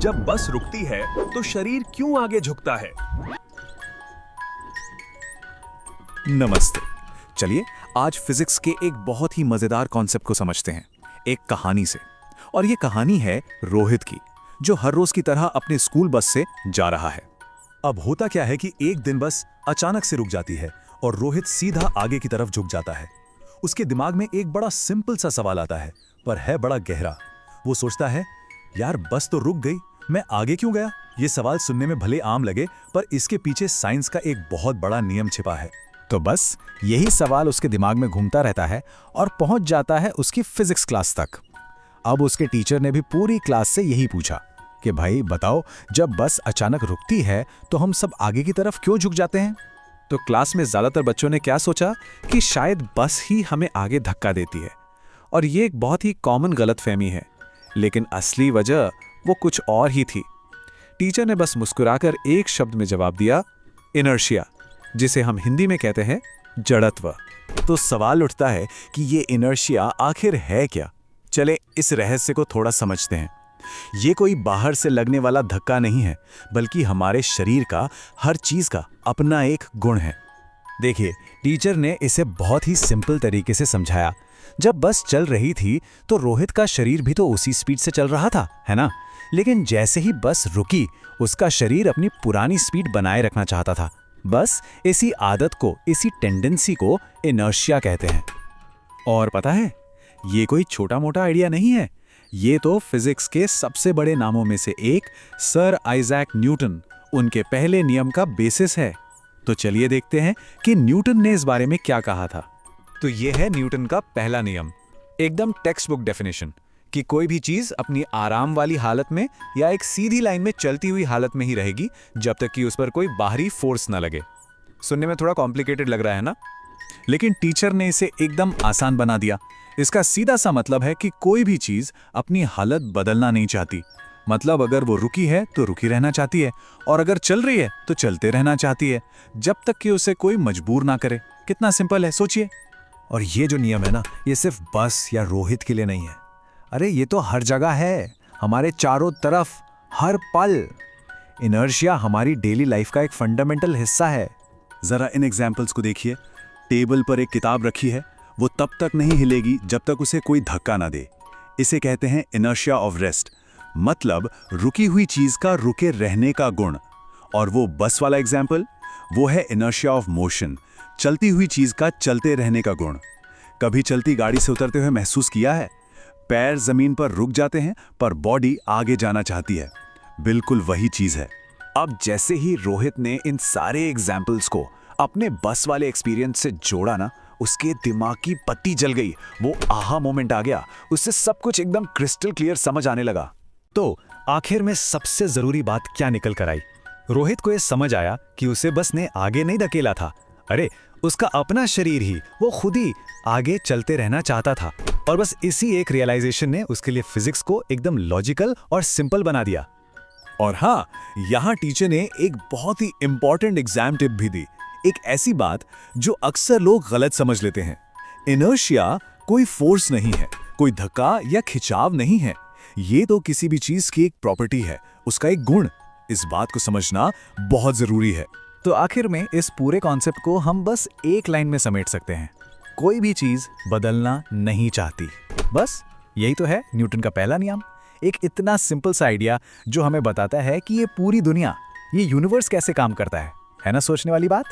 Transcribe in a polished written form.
जब बस रुकती है तो शरीर क्यों आगे झुकता है? नमस्ते। चलिए आज फिजिक्स के एक बहुत ही मजेदार कॉन्सेप्ट को समझते हैं, एक कहानी से। और ये कहानी है रोहित की, जो हर रोज की तरह अपने स्कूल बस से जा रहा है। अब होता क्या है कि एक दिन बस अचानक से रुक जाती है और रोहित सीधा आगे की तरफ झुक जाता है। उसके दिमाग में एक बड़ा सिंपल सा सवाल आता है, पर है बड़ा गहरा। वो सोचता है, यार बस तो रुक गई, मैं आगे क्यों गया? ये सवाल सुनने में भले आम लगे, पर इसके पीछे साइंस का एक बहुत बड़ा नियम छिपा है। तो बस यही सवाल उसके दिमाग में घूमता रहता है और पहुंच जाता है उसकी फिजिक्स क्लास तक। अब उसके टीचर ने भी पूरी क्लास से यही पूछा कि भाई बताओ, जब बस अचानक रुकती है तो हम सब आगे की तरफ क्यों झुक जाते हैं? तो क्लास में ज्यादातर बच्चों ने क्या सोचा कि शायद बस ही हमें आगे धक्का देती है, और ये एक बहुत ही कॉमन गलतफहमी है। लेकिन असली वजह वो कुछ और ही थी। टीचर ने बस मुस्कुराकर एक शब्द में जवाब दिया, इनर्शिया, जिसे हम हिंदी में कहते हैं जड़त्व। तो सवाल उठता है कि ये इनर्शिया आखिर है क्या? चले इस रहस्य को थोड़ा समझते हैं। ये कोई बाहर से लगने वाला धक्का नहीं है, बल्कि हमारे शरीर का हर चीज का अपना एक गुण है। देखिए, टीचर ने इसे बहुत ही सिंपल तरीके से समझाया। जब बस चल रही थी तो रोहित का शरीर भी तो उसी स्पीड से चल रहा था, है ना? लेकिन जैसे ही बस रुकी, उसका शरीर अपनी पुरानी स्पीड बनाए रखना चाहता था। बस इसी आदत को, इसी टेंडेंसी को इनर्शिया कहते हैं। और पता है, ये कोई छोटा मोटा आइडिया नहीं है। ये तो फिजिक्स के सबसे बड़े नामों में से एक सर आइजैक न्यूटन, उनके पहले नियम का बेसिस है। तो चलिए देखते हैं कि न्यूटन ने इस बारे में क्या कहा था। तो ये है न्यूटन का पहला नियम, एकदम टेक्स्ट बुक डेफिनेशन, कि कोई भी चीज अपनी आराम वाली हालत में या एक सीधी लाइन में चलती हुई हालत में ही रहेगी जब तक कि उस पर कोई बाहरी फोर्स ना लगे। सुनने में थोड़ा कॉम्प्लिकेटेड लग रहा है ना? लेकिन टीचर ने इसे एकदम आसान बना दिया। इसका सीधा सा मतलब है कि कोई भी चीज अपनी हालत बदलना नहीं चाहती। मतलब अगर वो रुकी है तो रुकी रहना चाहती है, और अगर चल रही है तो चलते रहना चाहती है, जब तक कि उसे कोई मजबूर ना करे। कितना सिंपल है, सोचिए। और ये जो नियम है ना, ये सिर्फ बस या रोहित के लिए नहीं है। अरे ये तो हर जगह है, हमारे चारों तरफ, हर पल। इनर्शिया हमारी डेली लाइफ का एक फंडामेंटल हिस्सा है। जरा इन एग्जाम्पल्स को देखिए। टेबल पर एक किताब रखी है, वो तब तक नहीं हिलेगी जब तक उसे कोई धक्का ना दे। इसे कहते हैं इनर्शिया ऑफ रेस्ट, मतलब रुकी हुई चीज का रुके रहने का गुण। और वो बस वाला एग्जाम्पल, वो है इनर्शिया ऑफ मोशन, चलती हुई चीज का चलते रहने का गुण। कभी चलती गाड़ी से उतरते हुए महसूस किया है? पैर जमीन पर रुक जाते हैं पर बॉडी आगे जाना चाहती है। बिल्कुल वही चीज है। अब जैसे ही रोहित ने इन सारे एग्जाम्पल्स को अपने बस वाले एक्सपीरियंस से जोड़ा ना, उसके दिमाग की पत्ती जल गई। वो आहा मोमेंट आ गया, उससे सब कुछ एकदम क्रिस्टल क्लियर समझ आने लगा। तो आखिर में सबसे जरूरी बात क्या निकल कर आई? रोहित को यह समझ आया कि उसे बस ने आगे नहीं धकेला था। अरे उसका अपना शरीर ही, वो खुद ही आगे चलते रहना चाहता था। और बस इसी एक रियलाइजेशन ने उसके लिए फिजिक्स को एकदम लॉजिकल और सिंपल बना दिया। और हाँ, यहाँ टीचर ने एक बहुत ही इंपॉर्टेंट एग्जाम टिप भी दी, एक ऐसी बात जो अक्सर लोग गलत समझ लेते हैं। इनर्शिया कोई फोर्स नहीं है, कोई धक्का या खिंचाव नहीं है। ये तो किसी भी चीज की एक प्रॉपर्टी है, उसका एक गुण। इस बात को समझना बहुत जरूरी है। तो आखिर में इस पूरे कॉन्सेप्ट को हम बस एक लाइन में समेट सकते हैं, कोई भी चीज बदलना नहीं चाहती। बस यही तो है न्यूटन का पहला नियम। एक इतना सिंपल सा आइडिया जो हमें बताता है कि ये पूरी दुनिया, ये यूनिवर्स कैसे काम करता है ना? सोचने वाली बात।